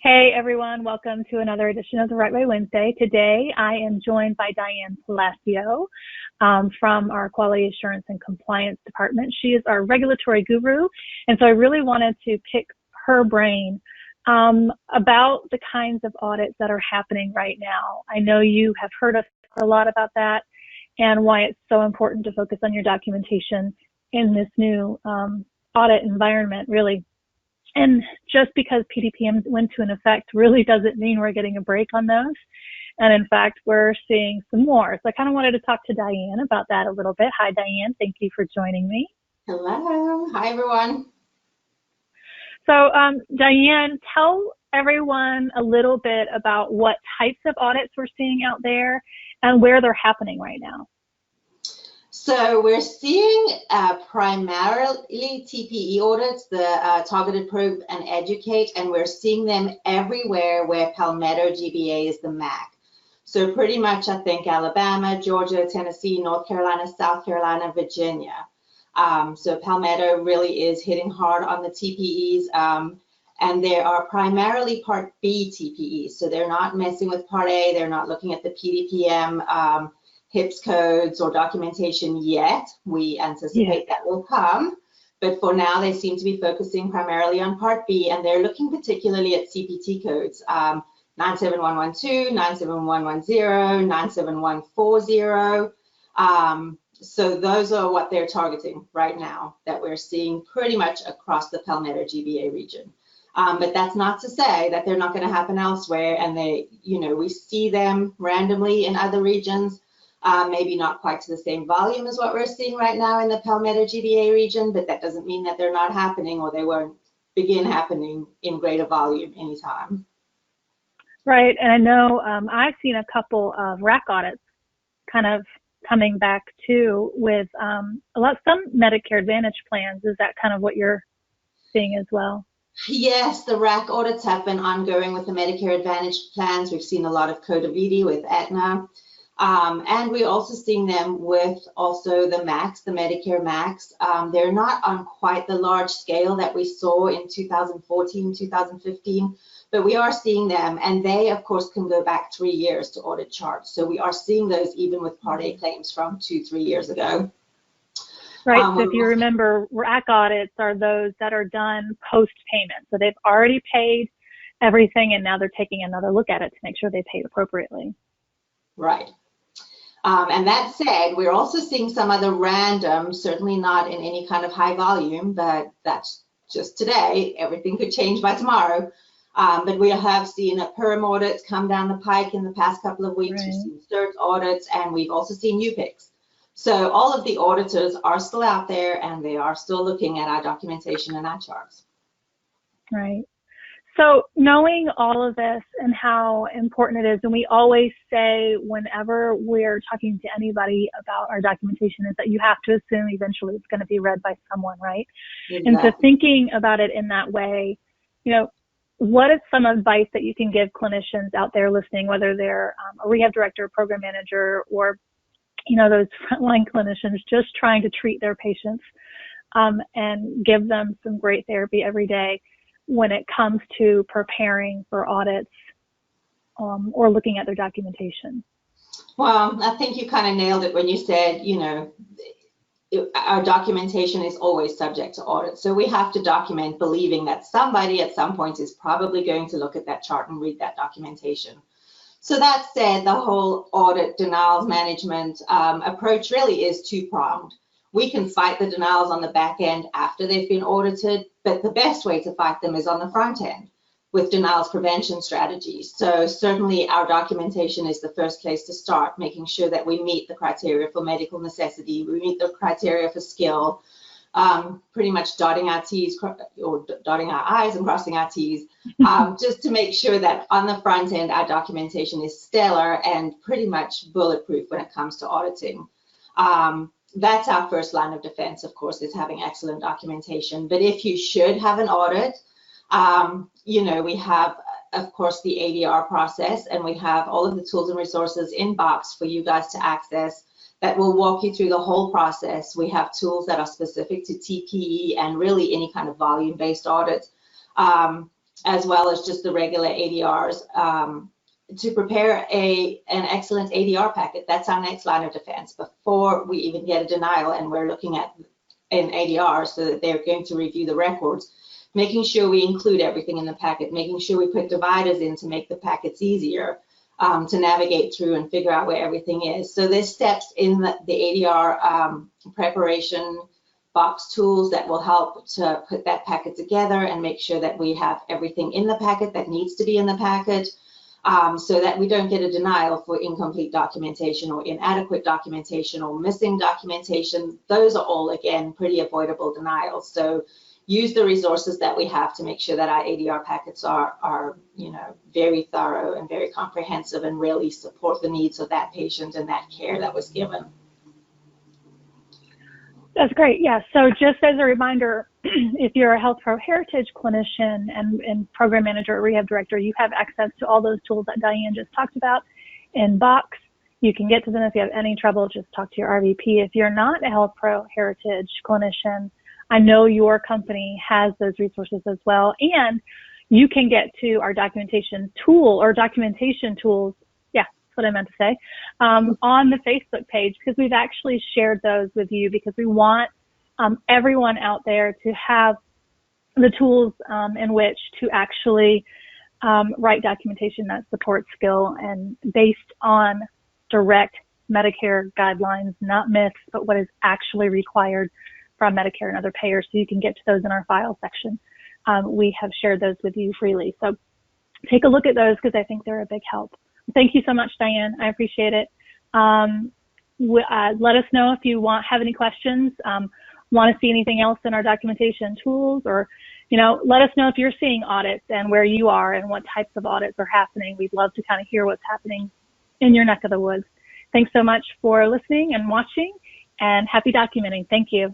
Hey everyone, welcome to another edition of the Right Way Wednesday. Today I am joined by Diane Palacio from our Quality Assurance and Compliance Department. She is our regulatory guru, and so I really wanted to pick her brain about the kinds of audits that are happening right now. I know you have heard us talk a lot about that and why it's so important to focus on your documentation in this new audit environment, really. And just because PDPM went into effect really doesn't mean we're getting a break on those. And in fact, we're seeing some more. So I kind of wanted to talk to Diane about that a little bit. Hi, Diane. Thank you for joining me. Hello. Hi, everyone. So Diane, tell everyone a little bit about what types of audits we're seeing out there and where they're happening right now. So we're seeing primarily TPE audits, the Targeted Probe and Educate, and we're seeing them everywhere where Palmetto GBA is the MAC. So pretty much, I think, Alabama, Georgia, Tennessee, North Carolina, South Carolina, Virginia. So Palmetto really is hitting hard on the TPEs, and they are primarily Part B TPEs. So they're not messing with Part A, they're not looking at the PDPM HIPS codes or documentation yet. We anticipate that will come, but for now they seem to be focusing primarily on Part B, and they're looking particularly at CPT codes, 97112, 97110, 97140. So those are what they're targeting right now, that we're seeing pretty much across the Palmetto GBA region. But that's not to say that they're not going to happen elsewhere, and we see them randomly in other regions. Maybe not quite to the same volume as what we're seeing right now in the Palmetto GBA region, but that doesn't mean that they're not happening or they won't begin happening in greater volume anytime. Right, and I know I've seen a couple of RAC audits kind of coming back too with some Medicare Advantage plans. Is that kind of what you're seeing as well? Yes, the RAC audits have been ongoing with the Medicare Advantage plans. We've seen a lot of Code Vitae with Aetna. And we're also seeing them with also the MACs, the Medicare MACs. They're not on quite the large scale that we saw in 2014, 2015, but we are seeing them, and they, of course, can go back 3 years to audit charts. So we are seeing those even with Part A claims from 2-3 years ago. Right, so if you remember, RAC audits are those that are done post-payment. So they've already paid everything, and now they're taking another look at it to make sure they paid appropriately. Right. And that said, we're also seeing some other random, certainly not in any kind of high volume, but that's just today. Everything could change by tomorrow. But we have seen PERM audits come down the pike in the past couple of weeks. Right. We've seen CERT audits, and we've also seen UPICs. So all of the auditors are still out there, and they are still looking at our documentation and our charts. Right. So knowing all of this and how important it is, and we always say whenever we're talking to anybody about our documentation, is that you have to assume eventually it's going to be read by someone, right? Exactly. And so thinking about it in that way, what is some advice that you can give clinicians out there listening, whether they're a rehab director, program manager, or those frontline clinicians just trying to treat their patients and give them some great therapy every day when it comes to preparing for audits or looking at their documentation? Well, I think you kind of nailed it when you said, our documentation is always subject to audit. So we have to document believing that somebody at some point is probably going to look at that chart and read that documentation. So that said, the whole audit denials management approach really is two-pronged. We can fight the denials on the back end after they've been audited, but the best way to fight them is on the front end with denials prevention strategies. So certainly our documentation is the first place to start, making sure that we meet the criteria for medical necessity, we meet the criteria for skill, pretty much dotting our T's or dotting our I's and crossing our T's, just to make sure that on the front end our documentation is stellar and pretty much bulletproof when it comes to auditing. That's our first line of defense, of course, is having excellent documentation. But if you should have an audit, we have, of course, the ADR process, and we have all of the tools and resources in box for you guys to access that will walk you through the whole process. We have tools that are specific to TPE and really any kind of volume-based audit. as well as just the regular ADRs, to prepare an excellent ADR packet. That's our next line of defense before we even get a denial and we're looking at an ADR, so that they're going to review the records, making sure we include everything in the packet, making sure we put dividers in to make the packets easier to navigate through and figure out where everything is. So there's steps in the ADR preparation box tools that will help to put that packet together and make sure that we have everything in the packet that needs to be in the packet, so that we don't get a denial for incomplete documentation or inadequate documentation or missing documentation. Those are all, again, pretty avoidable denials. So use the resources that we have to make sure that our ADR packets are very thorough and very comprehensive and really support the needs of that patient and that care that was given. That's great. Yeah. So just as a reminder, if you're a Health Pro Heritage clinician and program manager or rehab director, you have access to all those tools that Diane just talked about in box. You can get to them if you have any trouble. Just talk to your RVP. If you're not a Health Pro Heritage clinician, I know your company has those resources as well. And you can get to our documentation tool or documentation tools. Yeah, that's what I meant to say, on the Facebook page, because we've actually shared those with you because we want everyone out there to have the tools in which to actually write documentation that supports skill and based on direct Medicare guidelines, not myths, but what is actually required from Medicare and other payers. So you can get to those in our file section. We have shared those with you freely. So take a look at those because I think they're a big help. Thank you so much, Diane. I appreciate it. Let us know if you have any questions, want to see anything else in our documentation tools, or, let us know if you're seeing audits and where you are and what types of audits are happening. We'd love to kind of hear what's happening in your neck of the woods. Thanks so much for listening and watching, and happy documenting. Thank you.